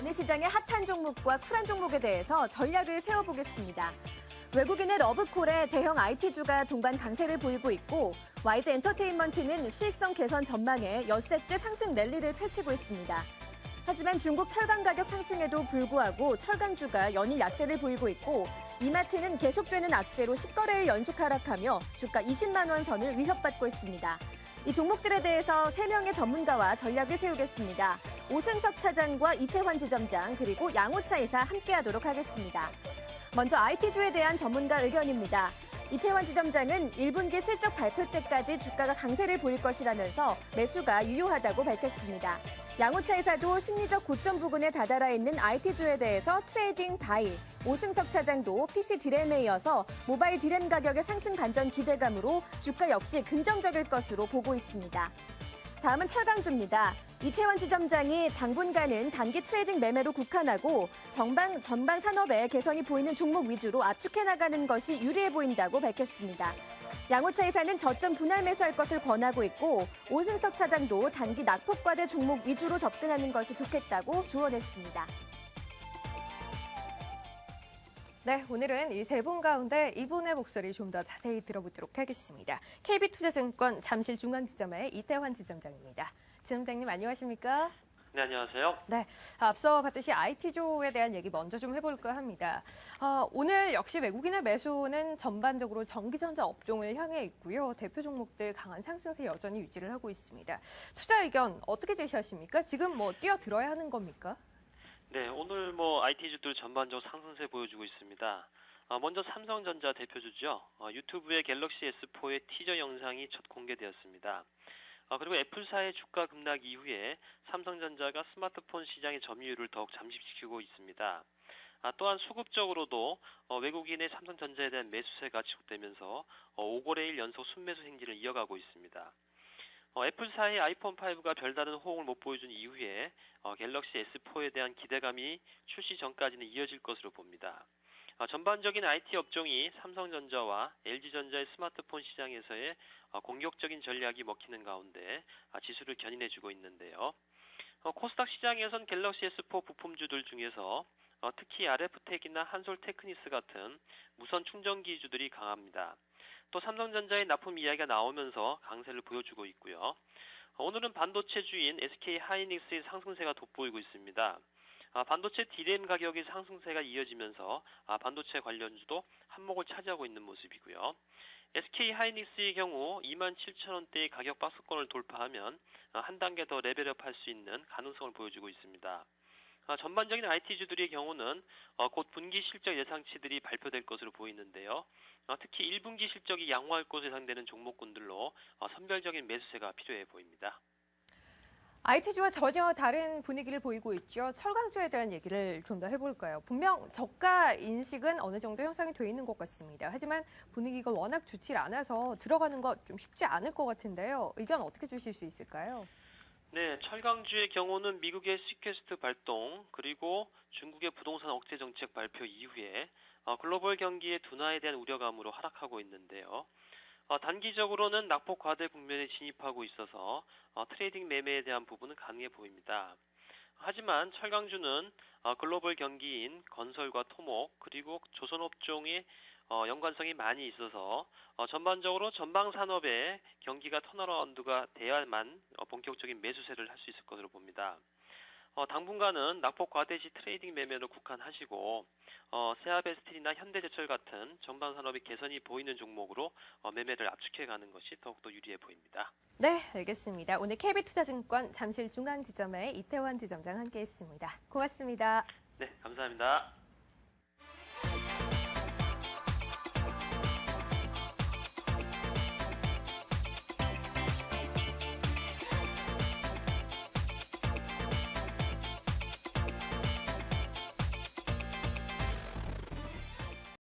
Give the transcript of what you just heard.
오늘 시장의 핫한 종목과 쿨한 종목에 대해서 전략을 세워보겠습니다. 외국인의 러브콜에 대형 IT주가 동반 강세를 보이고 있고 YG 엔터테인먼트는 수익성 개선 전망에 엿새째 상승 랠리를 펼치고 있습니다. 하지만 중국 철강 가격 상승에도 불구하고 철강주가 연일 약세를 보이고 있고 이마트는 계속되는 악재로 10거래일 연속 하락하며 주가 20만 원 선을 위협받고 있습니다. 이 종목들에 대해서 3명의 전문가와 전략을 세우겠습니다. 오승석 차장과 이태환 지점장 그리고 양호차 이사 함께하도록 하겠습니다. 먼저 IT주에 대한 전문가 의견입니다. 이태환 지점장은 1분기 실적 발표 때까지 주가가 강세를 보일 것이라면서 매수가 유효하다고 밝혔습니다. 양호차 이사도 심리적 고점 부근에 다다라 있는 IT주에 대해서 트레이딩 바이, 오승석 차장도 PC 디램에 이어서 모바일 디램 가격의 상승 반전 기대감으로 주가 역시 긍정적일 것으로 보고 있습니다. 다음은 철강주입니다. 이태환 지점장이 당분간은 단기 트레이딩 매매로 국한하고 전반 산업에 개선이 보이는 종목 위주로 압축해 나가는 것이 유리해 보인다고 밝혔습니다. 양호차 이사는 저점 분할 매수할 것을 권하고 있고 오승석 차장도 단기 낙폭과대 종목 위주로 접근하는 것이 좋겠다고 조언했습니다. 네, 오늘은 이 세 분 가운데 이분의 목소리 좀 더 자세히 들어보도록 하겠습니다. KB투자증권 잠실중앙지점의 이태환 지점장입니다. 지점장님 안녕하십니까? 네, 안녕하세요. 네, 앞서 봤듯이 IT주에 대한 얘기 먼저 좀 해볼까 합니다. 오늘 역시 외국인의 매수는 전반적으로 전기전자 업종을 향해 있고요. 대표 종목들 강한 상승세 여전히 유지를 하고 있습니다. 투자 의견 어떻게 제시하십니까? 지금 뛰어들어야 하는 겁니까? 네, 오늘 IT주들 전반적으로 상승세 보여주고 있습니다. 먼저 삼성전자 대표주죠. 유튜브의 갤럭시 S4의 티저 영상이 첫 공개되었습니다. 그리고 애플사의 주가 급락 이후에 삼성전자가 스마트폰 시장의 점유율을 더욱 잠식시키고 있습니다. 또한 수급적으로도 외국인의 삼성전자에 대한 매수세가 지속되면서 5거래일 연속 순매수 행진을 이어가고 있습니다. 애플사의 아이폰 5가 별다른 호응을 못 보여준 이후에 갤럭시 S4에 대한 기대감이 출시 전까지는 이어질 것으로 봅니다. 전반적인 IT 업종이 삼성전자와 LG전자의 스마트폰 시장에서의 공격적인 전략이 먹히는 가운데 지수를 견인해주고 있는데요. 코스닥 시장에선 갤럭시 S4 부품주들 중에서 특히 RF텍이나 한솔테크니스 같은 무선 충전기주들이 강합니다. 또 삼성전자의 납품 이야기가 나오면서 강세를 보여주고 있고요. 오늘은 반도체주인 SK하이닉스의 상승세가 돋보이고 있습니다. 반도체 디램 가격의 상승세가 이어지면서 반도체 관련주도 한몫을 차지하고 있는 모습이고요. SK하이닉스의 경우 27,000원대의 가격 박스권을 돌파하면 한 단계 더 레벨업할 수 있는 가능성을 보여주고 있습니다. 전반적인 IT주들의 경우는 곧 분기 실적 예상치들이 발표될 것으로 보이는데요. 특히 1분기 실적이 양호할 것으로 예상되는 종목군들로 선별적인 매수세가 필요해 보입니다. IT주와 전혀 다른 분위기를 보이고 있죠. 철강주에 대한 얘기를 좀 더 해볼까요? 분명 저가 인식은 어느 정도 형성이 돼 있는 것 같습니다. 하지만 분위기가 워낙 좋지 않아서 들어가는 것 좀 쉽지 않을 것 같은데요. 의견 어떻게 주실 수 있을까요? 네, 철강주의 경우는 미국의 시퀘스트 발동 그리고 중국의 부동산 억제 정책 발표 이후에 글로벌 경기의 둔화에 대한 우려감으로 하락하고 있는데요. 단기적으로는 낙폭 과대 국면에 진입하고 있어서 트레이딩 매매에 대한 부분은 가능해 보입니다. 하지만 철강주는 글로벌 경기인 건설과 토목 그리고 조선업종의 연관성이 많이 있어서 전반적으로 전방 산업의 경기가 턴어라운드가 돼야만 본격적인 매수세를 할 수 있을 것으로 봅니다. 당분간은 낙폭 과대 시 트레이딩 매매로 국한하시고 세아베스틴이나 현대제철 같은 전방 산업의 개선이 보이는 종목으로 매매를 압축해가는 것이 더욱더 유리해 보입니다. 네, 알겠습니다. 오늘 KB투자증권 잠실중앙지점의 이태환 지점장 함께했습니다. 고맙습니다. 네, 감사합니다.